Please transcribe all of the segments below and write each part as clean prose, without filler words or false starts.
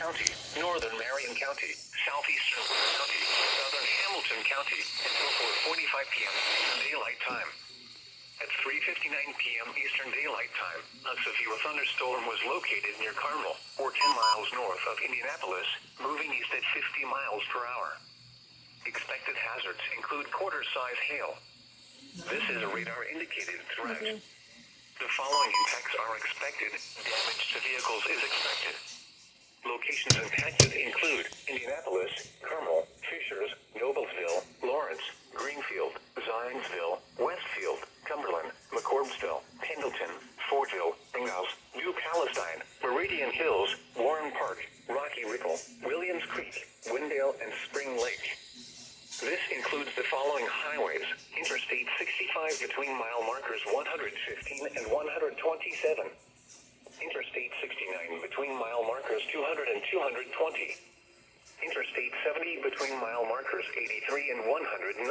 County, northern Marion County, southeastern Wood County, southern Hamilton County until 4:45 p.m. Eastern Daylight Time. At 3:59 p.m. Eastern Daylight Time, a severe thunderstorm was located near Carmel, or 10 miles north of Indianapolis, moving east at 50 miles per hour. Expected hazards include quarter-size hail. This is a radar-indicated threat. The following impacts are expected. Damage to vehicles is expected. Locations impacted include Indianapolis, Carmel, Fishers, Noblesville, Lawrence, Greenfield, Zionsville, Westfield, Cumberland, McCordsville, Pendleton, Fortville, Ingalls, New Palestine, Meridian Hills, Warren Park, Rocky Ripple, Williams Creek, Wendell, and Spring Lake. This includes the following highways: Interstate 65 between mile markers 115 and 127. Interstate 69 between mile markers 200 and 220. Interstate 70 between mile markers 83 and 109.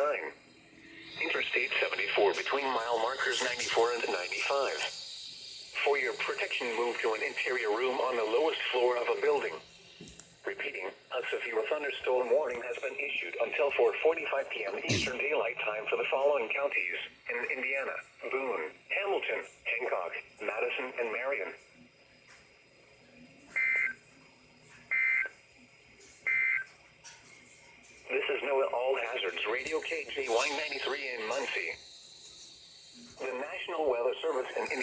Interstate 74 between mile markers 94 and 95. For your protection, move to an interior room on the lowest floor of a building. Repeating, a severe thunderstorm warning has been issued until 4:45 p.m. Eastern Daylight Time for the following counties in Indiana: Boone, Hamilton, Hancock, Madison, and Marion. This is NOAA All Hazards Radio KJY 93 in Muncie. The National Weather Service in Indiana.